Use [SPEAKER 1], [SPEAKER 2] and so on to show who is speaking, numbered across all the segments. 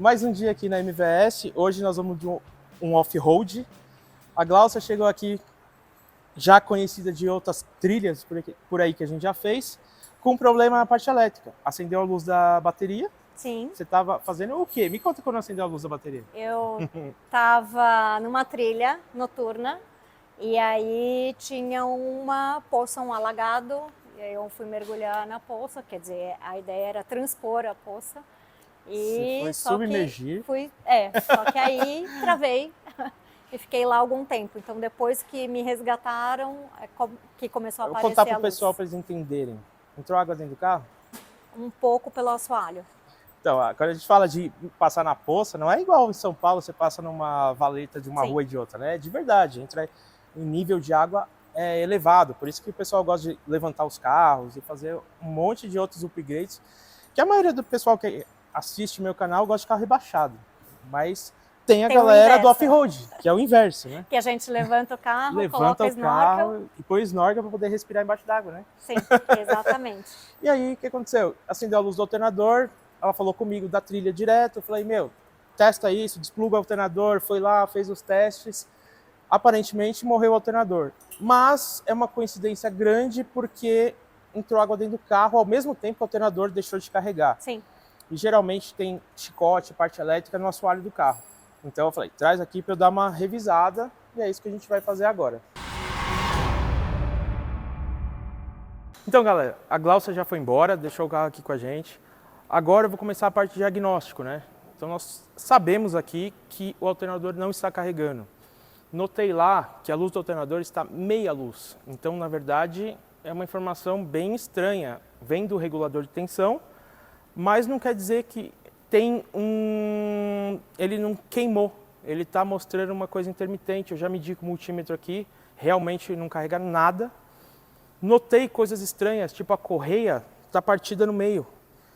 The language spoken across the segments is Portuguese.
[SPEAKER 1] Mais um dia aqui na MVS. Hoje nós vamos de um off-road. A Glaucia chegou aqui, já conhecida de outras trilhas por aí que a gente já fez, com um problema na parte elétrica. Acendeu a luz da bateria.
[SPEAKER 2] Sim.
[SPEAKER 1] Você estava fazendo o quê? Me conta quando acendeu a luz da bateria.
[SPEAKER 2] Eu estava numa trilha noturna e aí tinha uma poça, um alagado. E aí eu fui mergulhar na poça, quer dizer, a ideia era transpor a poça.
[SPEAKER 1] Você foi
[SPEAKER 2] Só
[SPEAKER 1] submergir.
[SPEAKER 2] Só que aí travei e fiquei lá algum tempo. Então depois que me resgataram, que começou a aparecer a luz.
[SPEAKER 1] Vou contar para o pessoal para eles entenderem. Entrou água dentro do carro?
[SPEAKER 2] Um pouco pelo assoalho.
[SPEAKER 1] Então, quando a gente fala de passar na poça, não é igual em São Paulo, você passa numa valeta de uma rua e de outra, né? De verdade, entra em nível de água elevado. Por isso que o pessoal gosta de levantar os carros e fazer um monte de outros upgrades. Que a maioria do pessoal que assiste meu canal gosta de carro rebaixado. Mas tem a galera do off-road, que é o inverso, né?
[SPEAKER 2] Que a gente levanta o carro,
[SPEAKER 1] levanta o carro e põe snorkel para poder respirar embaixo d'água, né?
[SPEAKER 2] Sim, exatamente.
[SPEAKER 1] E aí, o que aconteceu? Acendeu a luz do alternador, ela falou comigo da trilha direto, eu falei, meu, testa isso, despluga o alternador, foi lá, fez os testes, aparentemente morreu o alternador. Mas é uma coincidência grande porque entrou água dentro do carro ao mesmo tempo que o alternador deixou de carregar.
[SPEAKER 2] Sim.
[SPEAKER 1] E geralmente tem chicote, parte elétrica no assoalho do carro. Então eu falei, traz aqui para eu dar uma revisada e é isso que a gente vai fazer agora. Então galera, a Glaucia já foi embora, deixou o carro aqui com a gente. Agora eu vou começar a parte de diagnóstico, né? Então nós sabemos aqui que o alternador não está carregando. Notei lá que a luz do alternador está meia luz. Então na verdade é uma informação bem estranha. Vem do regulador de tensão, mas não quer dizer que ele não queimou. Ele está mostrando uma coisa intermitente. Eu já medi com o multímetro aqui, realmente não carrega nada. Notei coisas estranhas, tipo a correia está partida no meio.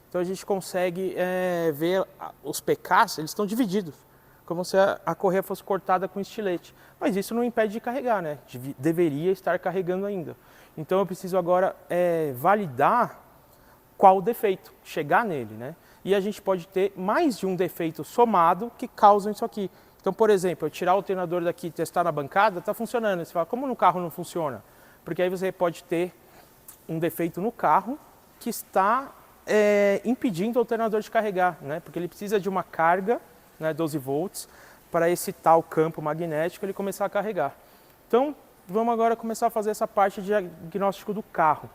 [SPEAKER 1] Então a gente consegue ver os PKs, eles estão divididos, como se a correia fosse cortada com estilete. Mas isso não impede de carregar, né? Deveria estar carregando ainda. Então eu preciso agora validar qual o defeito, chegar nele, né? E a gente pode ter mais de um defeito somado que causam isso aqui. Então, por exemplo, eu tirar o alternador daqui e testar na bancada, está funcionando. Você fala, como no carro não funciona? Porque aí você pode ter um defeito no carro que está impedindo o alternador de carregar, né? Porque ele precisa de uma carga, né, 12 volts, para esse tal campo magnético ele começar a carregar. Então, vamos agora começar a fazer essa parte de diagnóstico do carro.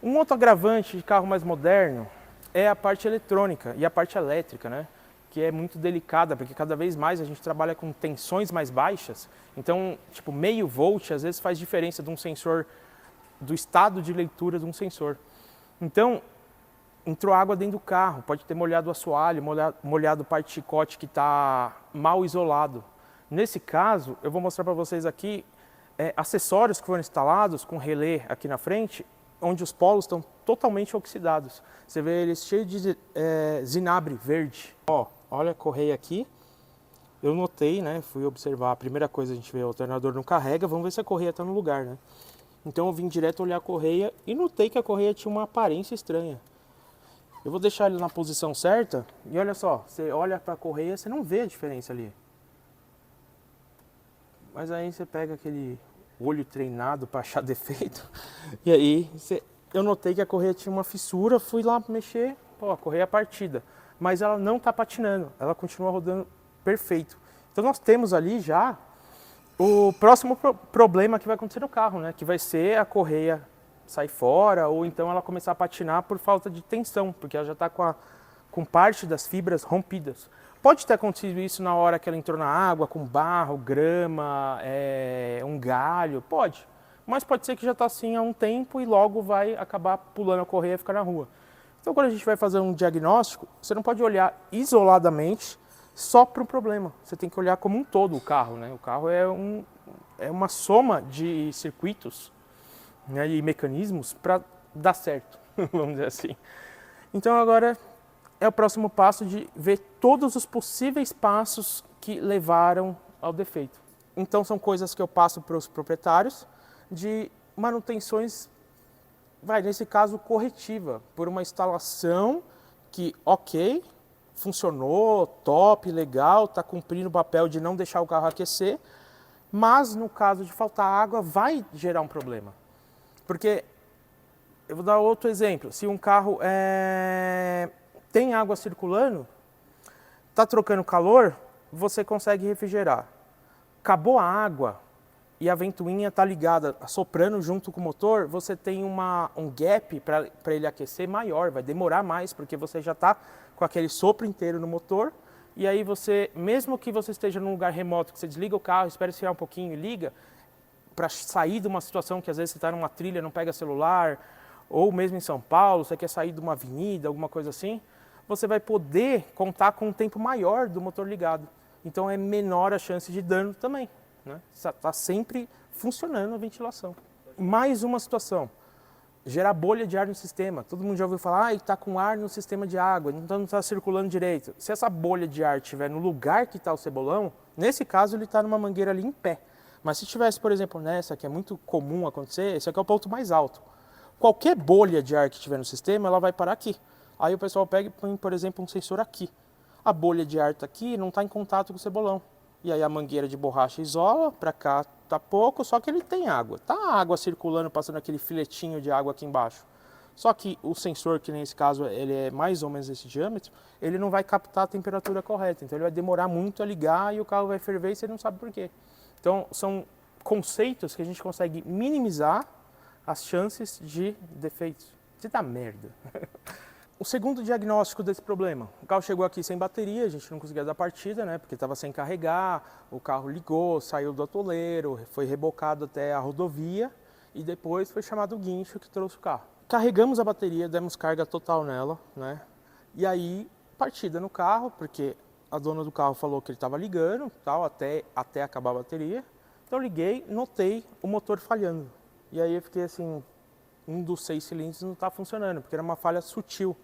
[SPEAKER 1] Um outro agravante de carro mais moderno é a parte eletrônica e a parte elétrica, né? Que é muito delicada, porque cada vez mais a gente trabalha com tensões mais baixas. Então, tipo, meio volt às vezes faz diferença de um sensor, do estado de leitura de um sensor. Então, entrou água dentro do carro, pode ter molhado o assoalho, molhado parte de chicote que está mal isolado. Nesse caso, eu vou mostrar para vocês aqui acessórios que foram instalados com relé aqui na frente, onde os polos estão totalmente oxidados. Você vê eles cheios de zinabre verde. Ó, olha a correia aqui. Eu notei, né? Fui observar. A primeira coisa a gente vê o alternador não carrega. Vamos ver se a correia está no lugar, né? Então eu vim direto olhar a correia e notei que a correia tinha uma aparência estranha. Eu vou deixar ele na posição certa e olha só, você olha para a correia, você não vê a diferença ali. Mas aí você pega aquele olho treinado para achar defeito e aí eu notei que a correia tinha uma fissura, fui lá mexer, pô, a correia é partida. Mas ela não está patinando, ela continua rodando perfeito. Então nós temos ali já o próximo problema que vai acontecer no carro, né? Que vai ser a correia sair fora ou então ela começar a patinar por falta de tensão, porque ela já está com parte das fibras rompidas. Pode ter acontecido isso na hora que ela entrou na água, com barro, grama, um galho, pode. Mas pode ser que já está assim há um tempo e logo vai acabar pulando a correia e ficar na rua. Então quando a gente vai fazer um diagnóstico, você não pode olhar isoladamente só para o problema. Você tem que olhar como um todo o carro, né? O carro é uma soma de circuitos, né, e mecanismos para dar certo, vamos dizer assim. Então agora é o próximo passo de ver todos os possíveis passos que levaram ao defeito. Então são coisas que eu passo para os proprietários de manutenções, nesse caso corretiva, por uma instalação que, ok, funcionou, top, legal, está cumprindo o papel de não deixar o carro aquecer, mas no caso de faltar água vai gerar um problema. Porque, eu vou dar outro exemplo, se um carro tem água circulando, está trocando calor, você consegue refrigerar. Acabou a água e a ventoinha está ligada, soprando junto com o motor, você tem um gap para ele aquecer maior, vai demorar mais, porque você já está com aquele sopro inteiro no motor, e aí você, mesmo que você esteja num lugar remoto, que você desliga o carro, espera esfriar um pouquinho e liga, para sair de uma situação que às vezes você está numa trilha, não pega celular, ou mesmo em São Paulo, você quer sair de uma avenida, alguma coisa assim, você vai poder contar com um tempo maior do motor ligado. Então é menor a chance de dano também. Está sempre funcionando a ventilação. Mais uma situação, gerar bolha de ar no sistema. Todo mundo já ouviu falar, está com ar no sistema de água, não está circulando direito. Se essa bolha de ar estiver no lugar que está o cebolão, nesse caso ele está numa mangueira ali em pé. Mas se tivesse, por exemplo, nessa, que é muito comum acontecer, esse aqui é o ponto mais alto. Qualquer bolha de ar que tiver no sistema, ela vai parar aqui. Aí o pessoal pega e põe, por exemplo, um sensor aqui. A bolha de ar está aqui e não está em contato com o cebolão. E aí a mangueira de borracha isola, para cá tá pouco, só que ele tem água. Tá a água circulando, passando aquele filetinho de água aqui embaixo. Só que o sensor, que nesse caso ele é mais ou menos esse diâmetro, ele não vai captar a temperatura correta. Então ele vai demorar muito a ligar e o carro vai ferver e você não sabe por quê. Então são conceitos que a gente consegue minimizar as chances de defeitos. Você dá merda. O segundo diagnóstico desse problema, o carro chegou aqui sem bateria, a gente não conseguia dar partida, né, porque estava sem carregar, o carro ligou, saiu do atoleiro, foi rebocado até a rodovia e depois foi chamado o guincho que trouxe o carro. Carregamos a bateria, demos carga total nela, né, e aí partida no carro, porque a dona do carro falou que ele estava ligando, tal, até acabar a bateria. Então eu liguei, notei o motor falhando. E aí eu fiquei assim, um dos 6 cilindros não está funcionando, porque era uma falha sutil.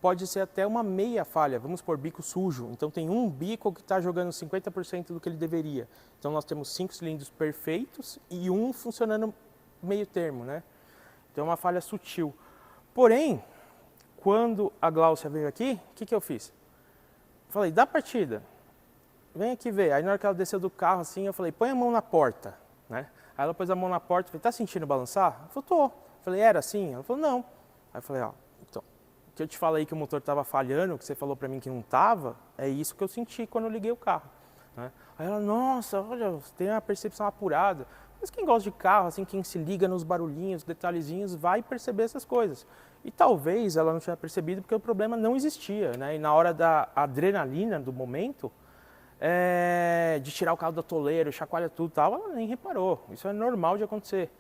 [SPEAKER 1] Pode ser até uma meia falha, vamos por bico sujo. Então tem um bico que está jogando 50% do que ele deveria. Então nós temos 5 cilindros perfeitos e um funcionando meio termo, né? Então é uma falha sutil. Porém, quando a Gláucia veio aqui, o que eu fiz? Falei, dá partida, vem aqui ver. Aí na hora que ela desceu do carro assim, eu falei, põe a mão na porta, né? Aí ela pôs a mão na porta, falei, tá sentindo balançar? Ela falou, tô. Falei, era assim? Ela falou, não. Aí eu falei, ó, então, o que eu te falei que o motor estava falhando, que você falou para mim que não estava, é isso que eu senti quando eu liguei o carro, né? Aí ela, nossa, olha, você tem uma percepção apurada. Mas quem gosta de carro, assim, quem se liga nos barulhinhos, detalhezinhos, vai perceber essas coisas. E talvez ela não tinha percebido porque o problema não existia, né? E na hora da adrenalina do momento, de tirar o carro do atoleiro, chacoalha tudo e tal, ela nem reparou. Isso é normal de acontecer.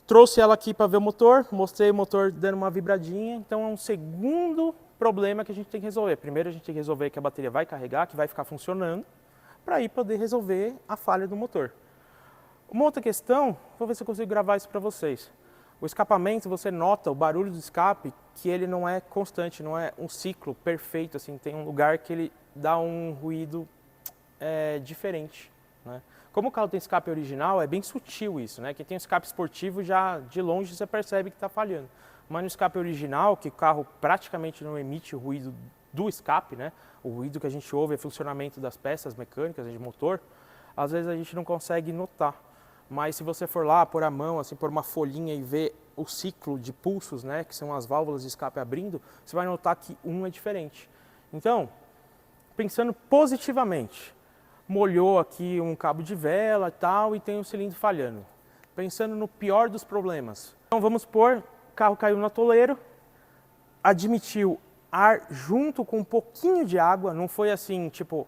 [SPEAKER 1] Trouxe ela aqui para ver o motor, mostrei o motor dando uma vibradinha, então é um segundo problema que a gente tem que resolver. Primeiro a gente tem que resolver que a bateria vai carregar, que vai ficar funcionando, para aí poder resolver a falha do motor. Uma outra questão, vou ver se eu consigo gravar isso para vocês. O escapamento, você nota o barulho do escape, que ele não é constante, não é um ciclo perfeito, assim, tem um lugar que ele dá um ruído diferente, né? Como o carro tem escape original, é bem sutil isso, né? Quem tem escape esportivo já de longe você percebe que está falhando. Mas no escape original, que o carro praticamente não emite o ruído do escape, né? O ruído que a gente ouve é funcionamento das peças mecânicas de motor, às vezes a gente não consegue notar. Mas se você for lá, pôr a mão, assim, pôr uma folhinha e ver o ciclo de pulsos, né? Que são as válvulas de escape abrindo, você vai notar que um é diferente. Então, pensando positivamente, molhou aqui um cabo de vela e tal e tem um cilindro falhando. Pensando no pior dos problemas. Então vamos supor, o carro caiu no atoleiro, admitiu ar junto com um pouquinho de água, não foi assim, tipo,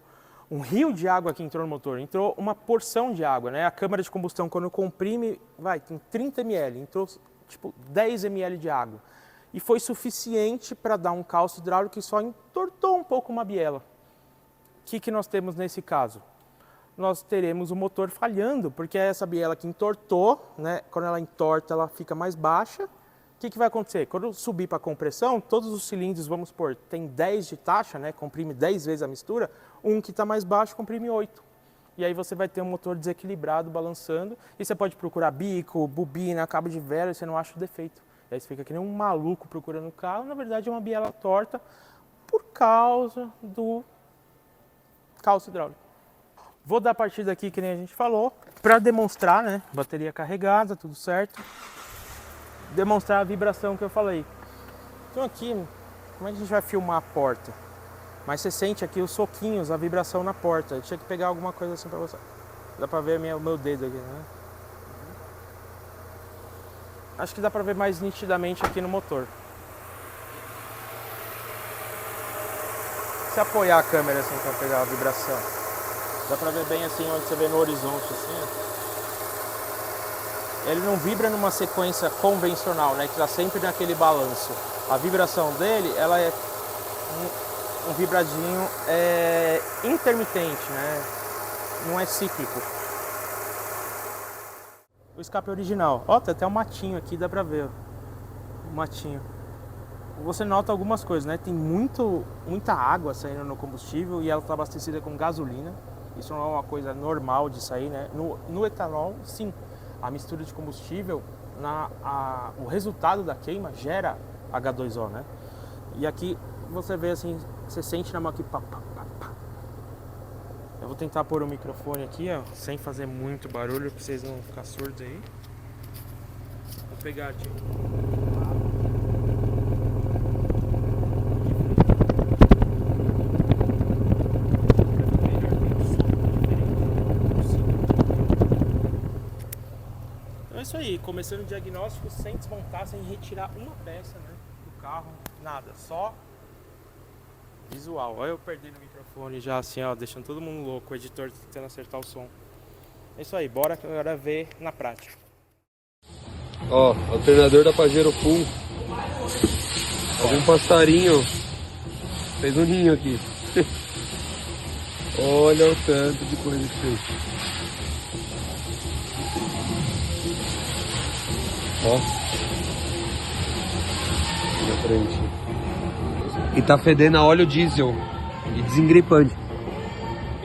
[SPEAKER 1] um rio de água que entrou no motor, entrou uma porção de água, né? A câmara de combustão quando comprime, tem 30 ml, entrou tipo 10 ml de água. E foi suficiente para dar um calço hidráulico que só entortou um pouco uma biela. O que nós temos nesse caso? Nós teremos o motor falhando, porque é essa biela que entortou, né? Quando ela entorta, ela fica mais baixa. O que vai acontecer? Quando eu subir para a compressão, todos os cilindros, vamos supor, tem 10 de taxa, né? Comprime 10 vezes a mistura, um que está mais baixo comprime 8. E aí você vai ter um motor desequilibrado, balançando, e você pode procurar bico, bobina, cabo de vela, e você não acha o defeito. E aí você fica que nem um maluco procurando o carro, na verdade é uma biela torta, por causa do calço hidráulico. Vou dar partida aqui, que nem a gente falou, para demonstrar, né? Bateria carregada, tudo certo. Demonstrar a vibração que eu falei. Então aqui, como é que a gente vai filmar a porta? Mas você sente aqui os soquinhos, a vibração na porta. Eu tinha que pegar alguma coisa assim pra você. Dá pra ver o meu dedo aqui, né? Acho que dá pra ver mais nitidamente aqui no motor. Se apoiar a câmera assim pra pegar a vibração, dá pra ver bem assim onde você vê no horizonte assim. Ele não vibra numa sequência convencional, né? Que tá sempre naquele balanço. A vibração dele, ela é um vibradinho intermitente, né? Não é cíclico. O escape original. Ó, tem até um matinho aqui, dá pra ver, ó. Um matinho. Você nota algumas coisas, né? Tem muita água saindo no combustível e ela está abastecida com gasolina. Isso não é uma coisa normal de sair, né? No etanol, sim. A mistura de combustível, o resultado da queima gera H2O, né? E aqui você vê assim, você sente na mão aqui, pá, pá, pá, pá. Eu vou tentar pôr o microfone aqui, ó, sem fazer muito barulho, pra vocês não ficarem surdos aí. Vou pegar aqui. Então é isso aí, começando o diagnóstico sem desmontar, sem retirar uma peça, né, do carro, nada, só visual. Olha eu perdendo o microfone já assim, ó, deixando todo mundo louco, o editor tentando acertar o som. É isso aí, bora agora ver na prática.
[SPEAKER 3] Ó, alternador da Pajero Full. Algum passarinho fez um ninho aqui. Olha o tanto de coisa que fez. Ó. Na frente. E tá fedendo a óleo diesel e desengripante.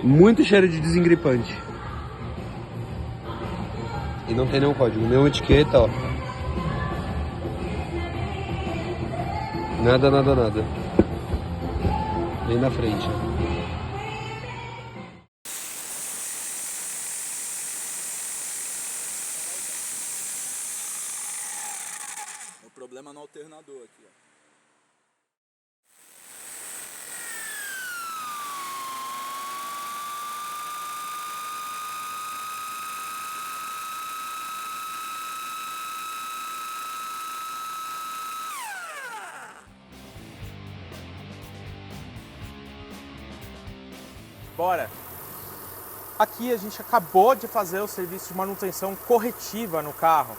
[SPEAKER 3] Muito cheiro de desengripante. E não tem nenhum código, nenhuma etiqueta, ó. Nada, nada, nada. Bem na frente.
[SPEAKER 4] O problema é no alternador aqui, ó.
[SPEAKER 1] Bora! Aqui a gente acabou de fazer o serviço de manutenção corretiva no carro,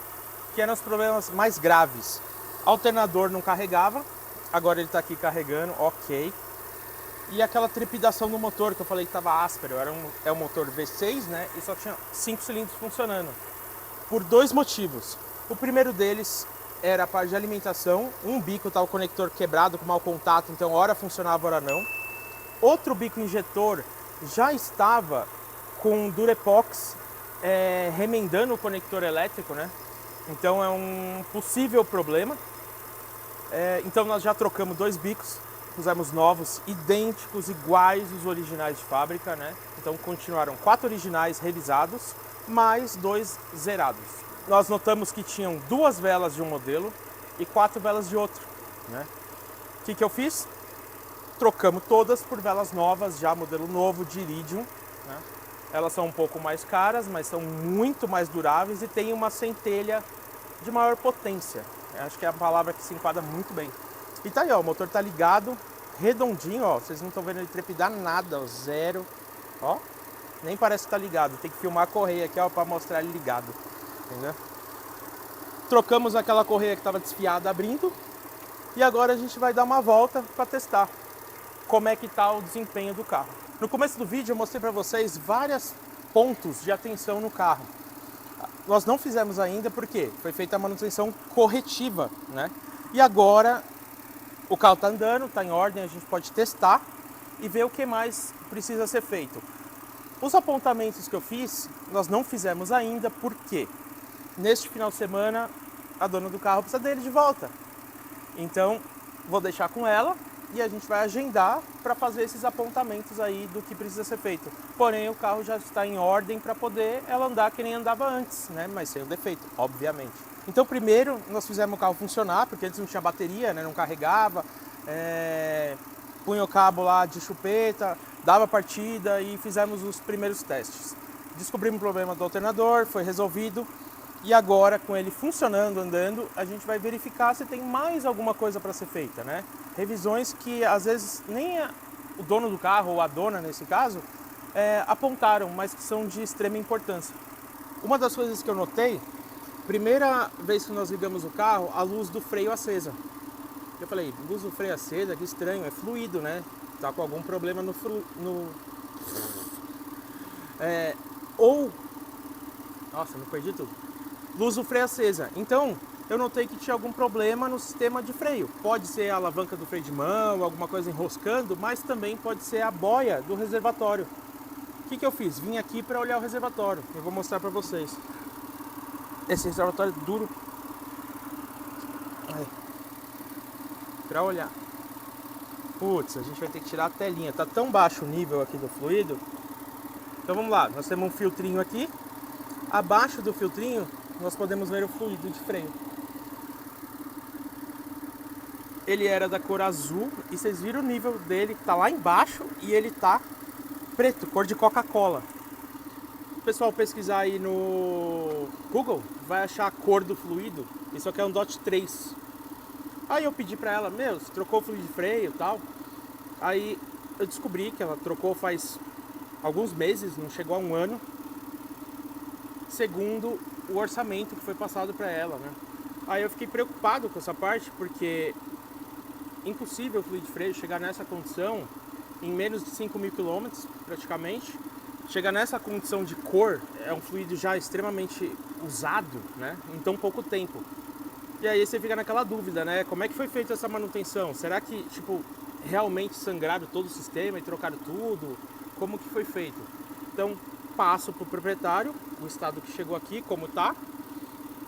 [SPEAKER 1] que eram os problemas mais graves. Alternador não carregava, agora ele está aqui carregando, ok. E aquela trepidação do motor que eu falei que estava áspero, é um motor V6, né? E só tinha 5 cilindros funcionando. Por dois motivos. O primeiro deles era a parte de alimentação, um bico estava o conector quebrado com mau contato, então hora funcionava, hora não. Outro bico injetor já estava com Durepox remendando o conector elétrico, né? Então é um possível problema. Então nós já trocamos dois bicos, pusemos novos, idênticos, iguais os originais de fábrica, né? Então continuaram 4 originais revisados, mais 2 zerados. Nós notamos que tinham 2 velas de um modelo e 4 velas de outro, né? O que eu fiz? Trocamos todas por velas novas, já modelo novo de Iridium, né? Elas são um pouco mais caras, mas são muito mais duráveis e tem uma centelha de maior potência. Acho que é a palavra que se enquadra muito bem. E tá aí, ó, o motor tá ligado, redondinho, ó. Vocês não estão vendo ele trepidar nada, ó, zero. Ó, nem parece que tá ligado. Tem que filmar a correia aqui, ó, para mostrar ele ligado. Entendeu? Trocamos aquela correia que estava desfiada abrindo. E agora a gente vai dar uma volta para testar como é que tá o desempenho do carro. No começo do vídeo eu mostrei para vocês vários pontos de atenção no carro. Nós não fizemos ainda porque foi feita a manutenção corretiva, né? E agora o carro está andando, está em ordem, a gente pode testar e ver o que mais precisa ser feito. Os apontamentos que eu fiz, nós não fizemos ainda porque neste final de semana a dona do carro precisa dele de volta. Então vou deixar com ela e a gente vai agendar para fazer esses apontamentos aí do que precisa ser feito. Porém, o carro já está em ordem para poder ela andar que nem andava antes, né? Mas sem o defeito, obviamente. Então, primeiro, nós fizemos o carro funcionar, porque antes não tinha bateria, né? Não carregava, punha o cabo lá de chupeta, dava partida e fizemos os primeiros testes. Descobrimos o problema do alternador, foi resolvido. E agora, com ele funcionando, andando, a gente vai verificar se tem mais alguma coisa para ser feita, né? Revisões que às vezes nem o dono do carro, ou a dona nesse caso, apontaram, mas que são de extrema importância. Uma das coisas que eu notei, primeira vez que nós ligamos o carro, a luz do freio acesa. Eu falei, luz do freio acesa, que estranho, é fluido, né? Tá com algum problema Nossa, me perdi tudo. Luz do freio acesa. Então, eu notei que tinha algum problema no sistema de freio. Pode ser a alavanca do freio de mão, alguma coisa enroscando, mas também pode ser a boia do reservatório. O que eu fiz? Vim aqui para olhar o reservatório. Eu vou mostrar para vocês. Esse reservatório é duro. Para olhar. Putz, a gente vai ter que tirar a telinha. Tá tão baixo o nível aqui do fluido. Então vamos lá. Nós temos um filtrinho aqui. Abaixo do filtrinho, nós podemos ver o fluido de freio. Ele era da cor azul e vocês viram o nível dele, que tá lá embaixo e ele tá preto, cor de Coca-Cola. O pessoal pesquisar aí no Google vai achar a cor do fluido. Isso aqui é um DOT 3. Aí eu pedi pra ela, você trocou o fluido de freio e tal. Aí eu descobri que ela trocou faz alguns meses, não chegou a um ano. Segundo o orçamento que foi passado para ela, né? Aí eu fiquei preocupado com essa parte, porque impossível o fluido de freio chegar nessa condição em menos de 5.000 quilômetros, praticamente. Chegar nessa condição de cor, é um fluido já extremamente usado, né? Em tão pouco tempo. E aí você fica naquela dúvida, né? Como é que foi feita essa manutenção? Será que, realmente sangraram todo o sistema e trocaram tudo? Como que foi feito? Então, passo para o proprietário, o estado que chegou aqui, como está,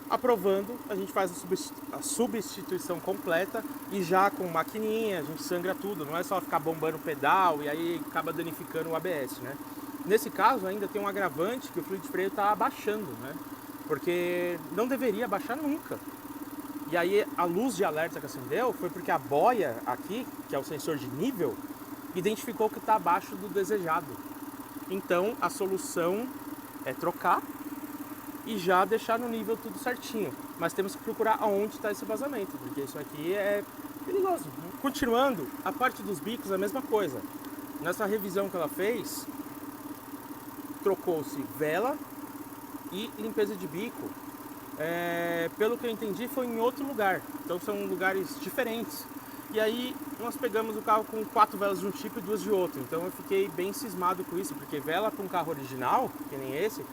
[SPEAKER 1] aprovando, a gente faz a substituição completa e já com maquininha, a gente sangra tudo, não é só ficar bombando o pedal e aí acaba danificando o ABS, né? Nesse caso ainda tem um agravante que o fluido de freio está abaixando, né? Porque não deveria abaixar nunca. E aí a luz de alerta que acendeu foi porque a boia aqui, que é o sensor de nível, identificou que está abaixo do desejado. Então a solução é trocar e já deixar no nível tudo certinho. Mas temos que procurar aonde está esse vazamento, porque isso aqui é perigoso. Continuando, a parte dos bicos é a mesma coisa. Nessa revisão que ela fez, trocou-se vela e limpeza de bico. Pelo que eu entendi, foi em outro lugar. Então são lugares diferentes. E aí nós pegamos o carro com 4 velas de um tipo e 2 de outro. Então eu fiquei bem cismado com isso, porque vela para um carro original, que nem esse,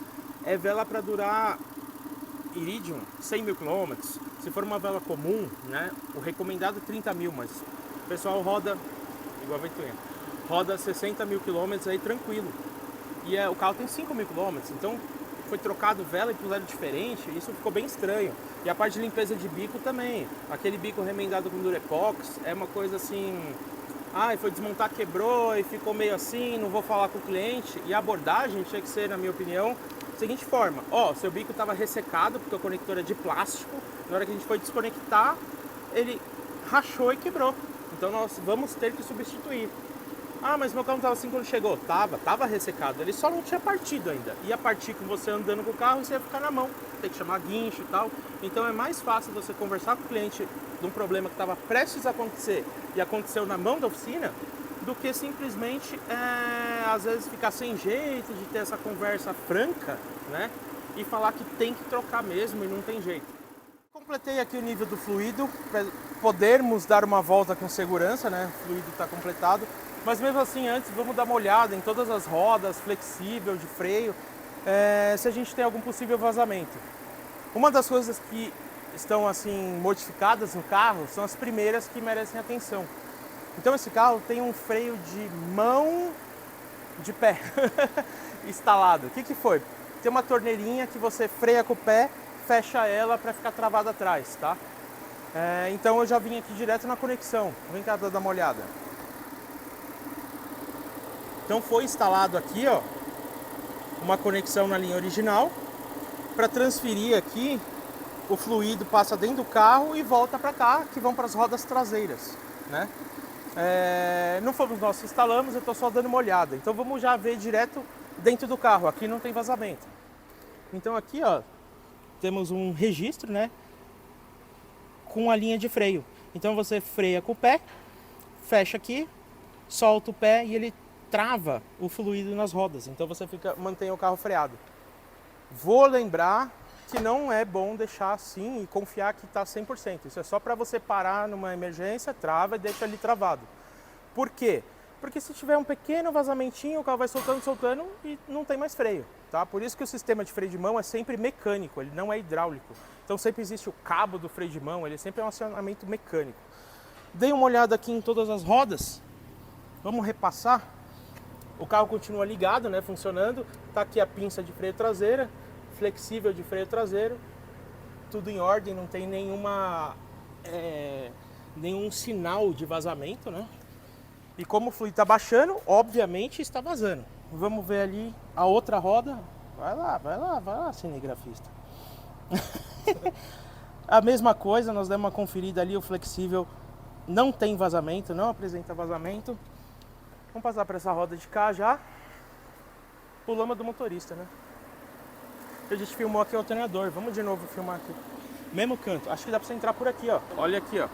[SPEAKER 1] é vela para durar Iridium 100.000 quilômetros. Se for uma vela comum, né, o recomendado é 30.000, mas o pessoal roda, igual a Venturinha, roda 60.000 quilômetros aí tranquilo. E o carro tem 5.000 quilômetros, então foi trocado vela e puseram diferente, isso ficou bem estranho. E a parte de limpeza de bico também, aquele bico remendado com Durepox, é uma coisa assim, foi desmontar, quebrou e ficou meio assim, não vou falar com o cliente. E a abordagem tinha que ser, na minha opinião, da seguinte forma: seu bico estava ressecado porque o conector é de plástico, na hora que a gente foi desconectar, ele rachou e quebrou, então nós vamos ter que substituir. Mas meu carro não estava assim quando chegou. Tava ressecado, ele só não tinha partido ainda. Ia partir com você andando com o carro e você ia ficar na mão, tem que chamar guincho e tal. Então é mais fácil você conversar com o cliente de um problema que estava prestes a acontecer e aconteceu na mão da oficina, do que simplesmente, às vezes, ficar sem jeito de ter essa conversa franca, né? E falar que tem que trocar mesmo e não tem jeito. Completei aqui o nível do fluido, para podermos dar uma volta com segurança, né? O fluido está completado. Mas mesmo assim, antes, vamos dar uma olhada em todas as rodas, flexível, de freio, se a gente tem algum possível vazamento. Uma das coisas que estão assim modificadas no carro são as primeiras que merecem atenção. Então esse carro tem um freio de mão de pé instalado. O que foi? Tem uma torneirinha que você freia com o pé, fecha ela para ficar travada atrás, tá? Então eu já vim aqui direto na conexão. Vem cá dar uma olhada. Então foi instalado aqui, ó, uma conexão na linha original para transferir aqui, o fluido passa dentro do carro e volta para cá, que vão para as rodas traseiras, né? Não fomos nós que instalamos, eu estou só dando uma olhada. Então vamos já ver direto dentro do carro. Aqui não tem vazamento. Então aqui, ó, temos um registro, né, com a linha de freio. Então você freia com o pé, fecha aqui, solta o pé e ele trava o fluido nas rodas. Então você mantém o carro freado. Vou lembrar que não é bom deixar assim e confiar que está 100%. Isso é só para você parar numa emergência, trava e deixa ali travado. Por quê? Porque se tiver um pequeno vazamentinho, o carro vai soltando e não tem mais freio, tá? Por isso que o sistema de freio de mão é sempre mecânico, ele não é hidráulico. Então sempre existe o cabo do freio de mão, ele sempre é um acionamento mecânico. Dei uma olhada aqui em todas as rodas, vamos repassar. O carro continua ligado, né, funcionando. Tá aqui a pinça de freio traseira, flexível de freio traseiro, tudo em ordem, não tem nenhum sinal de vazamento, né? E como o fluido está baixando, obviamente está vazando. Vamos ver ali a outra roda. Vai lá, cinegrafista. A mesma coisa, nós demos uma conferida ali, o flexível não tem vazamento, não apresenta vazamento. Vamos passar para essa roda de cá já. Pulamos do motorista, né? A gente filmou aqui o alternador. Vamos de novo filmar aqui. Mesmo canto. Acho que dá para você entrar por aqui, ó. Olha aqui, ó.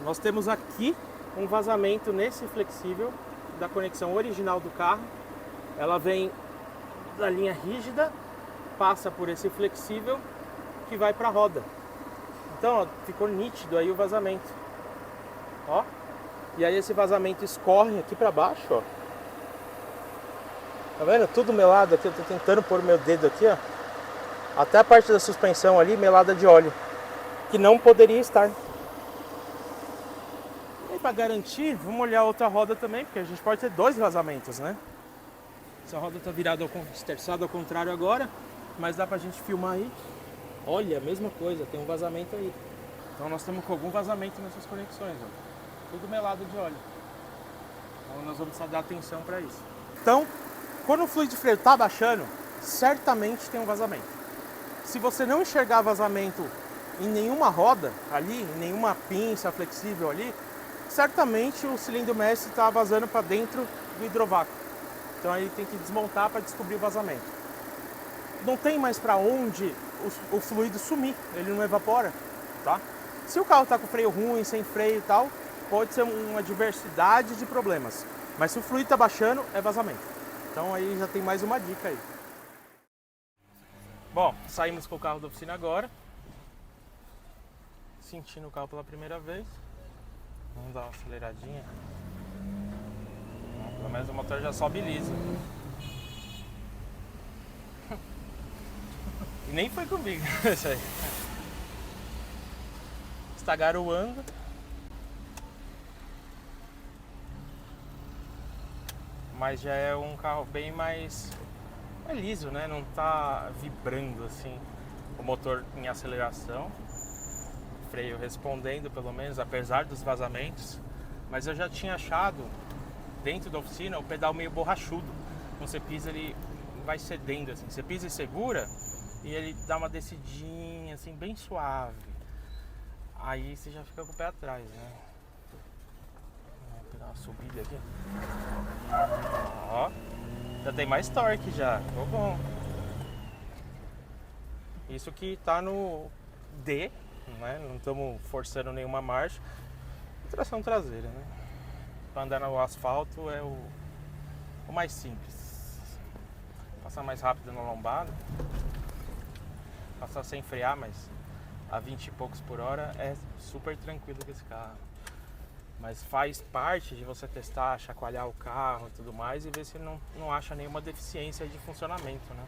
[SPEAKER 1] Nós temos aqui um vazamento nesse flexível da conexão original do carro. Ela vem da linha rígida, passa por esse flexível que vai para a roda. Então, ó, ficou nítido aí o vazamento. Ó. E aí esse vazamento escorre aqui para baixo, ó. Tá vendo? Tudo melado aqui. Eu tô tentando pôr o meu dedo aqui, ó. Até a parte da suspensão ali melada de óleo, que não poderia estar. E para garantir, vamos olhar a outra roda também, porque a gente pode ter dois vazamentos, né? Essa roda tá virada esterçada ao contrário agora, mas dá pra gente filmar aí. Olha, a mesma coisa, tem um vazamento aí. Então nós estamos com algum vazamento nessas conexões, ó. Tudo melado de óleo. Então nós vamos precisar dar atenção para isso. Então, quando o fluido de freio está baixando, certamente tem um vazamento. Se você não enxergar vazamento em nenhuma roda ali, em nenhuma pinça flexível ali, certamente o cilindro mestre está vazando para dentro do hidrovácuo. Então aí tem que desmontar para descobrir o vazamento. Não tem mais para onde o fluido sumir, ele não evapora, tá? Se o carro está com freio ruim, sem freio e tal, pode ser uma diversidade de problemas. Mas se o fluido está baixando, é vazamento. Então aí já tem mais uma dica aí. Bom, saímos com o carro da oficina agora. Sentindo o carro pela primeira vez. Vamos dar uma aceleradinha. Pelo menos o motor já sobe liso. E nem foi comigo isso aí. Está garoando. Mas já é um carro bem mais liso, né? Não tá vibrando assim o motor em aceleração. Freio respondendo pelo menos, apesar dos vazamentos. Mas eu já tinha achado dentro da oficina o pedal meio borrachudo. Quando você pisa ele vai cedendo assim. Você pisa e segura e ele dá uma descidinha assim bem suave. Aí você já fica com o pé atrás, né? Vou pegar uma subida aqui. Ó, já tem mais torque já. Ficou bom. Isso que tá no D, né? Não estamos forçando nenhuma marcha. Tração traseira, né? Para andar no asfalto é o mais simples. Passar mais rápido na lombada. Passar sem frear, mas a 20 e poucos por hora é super tranquilo com esse carro. Mas faz parte de você testar, chacoalhar o carro e tudo mais e ver se não acha nenhuma deficiência de funcionamento, né?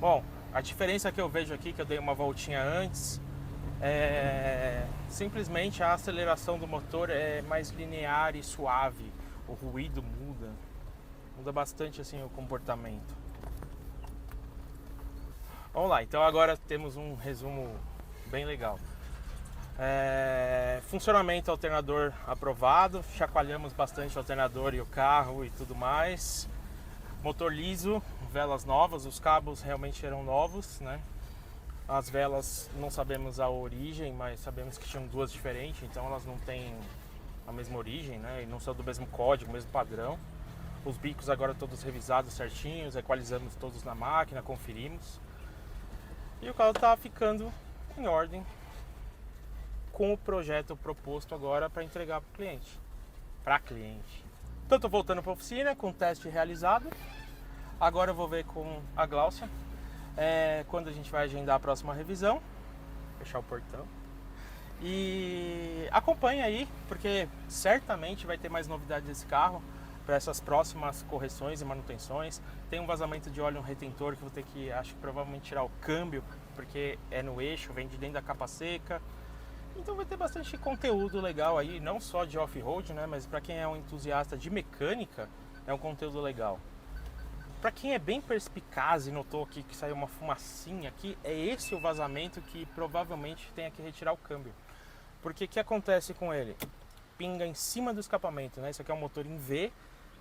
[SPEAKER 1] Bom, a diferença que eu vejo aqui, que eu dei uma voltinha antes, é simplesmente a aceleração do motor é mais linear e suave. O ruído muda bastante assim o comportamento. Vamos lá, então agora temos um resumo bem legal. Funcionamento alternador aprovado, chacoalhamos bastante o alternador e o carro e tudo mais. Motor liso, velas novas, os cabos realmente eram novos, né? As velas não sabemos a origem, mas sabemos que tinham duas diferentes, então elas não têm a mesma origem, né? E não são do mesmo código, mesmo padrão. Os bicos agora todos revisados certinhos, equalizamos todos na máquina, conferimos. E o carro está ficando em ordem com o projeto proposto agora para entregar para o cliente. Então estou voltando para a oficina com o teste realizado. Agora eu vou ver com a Gláucia quando a gente vai agendar a próxima revisão. Fechar o portão. E acompanha aí, porque certamente vai ter mais novidades desse carro para essas próximas correções e manutenções. Tem um vazamento de óleo, um retentor que vou ter que, acho que provavelmente tirar o câmbio, porque é no eixo, vem de dentro da capa seca. Então vai ter bastante conteúdo legal aí, não só de off-road, né, mas para quem é um entusiasta de mecânica, é um conteúdo legal. Para quem é bem perspicaz e notou aqui que saiu uma fumacinha aqui, é esse o vazamento que provavelmente tenha que retirar o câmbio. Porque o que acontece com ele? Pinga em cima do escapamento, né? Isso aqui é um motor em V,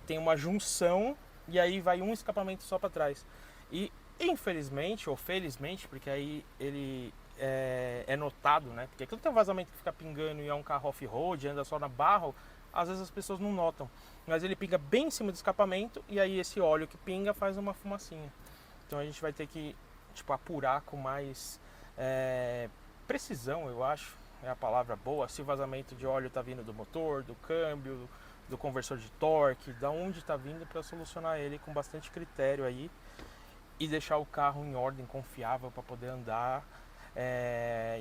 [SPEAKER 1] tem uma junção e aí vai um escapamento só para trás. E infelizmente, ou felizmente, porque aí ele é notado, né? Porque quando tem um vazamento que fica pingando e é um carro off-road, anda só na barro, às vezes as pessoas não notam. Mas ele pinga bem em cima do escapamento e aí esse óleo que pinga faz uma fumacinha. Então a gente vai ter que apurar com mais precisão, eu acho, é a palavra boa, se o vazamento de óleo está vindo do motor, do câmbio, do conversor de torque, da onde está vindo, para solucionar ele com bastante critério aí e deixar o carro em ordem, confiável para poder andar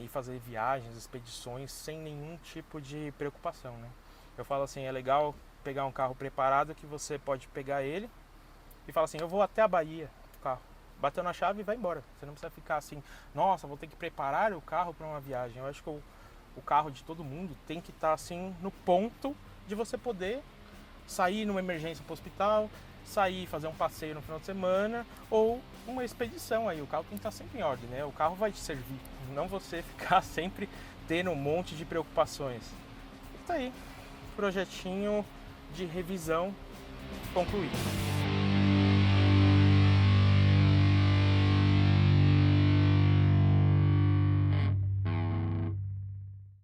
[SPEAKER 1] e fazer viagens, expedições sem nenhum tipo de preocupação, né? Eu falo assim, é legal pegar um carro preparado que você pode pegar ele e falar assim, eu vou até a Bahia com o carro. Bateu na chave e vai embora. Você não precisa ficar assim, nossa, vou ter que preparar o carro para uma viagem. Eu acho que o carro de todo mundo tem que estar assim no ponto de você poder sair numa emergência para o hospital, sair, fazer um passeio no final de semana ou uma expedição aí. O carro tem que estar sempre em ordem, né? O carro vai te servir, não você ficar sempre tendo um monte de preocupações. E tá aí, projetinho de revisão concluído.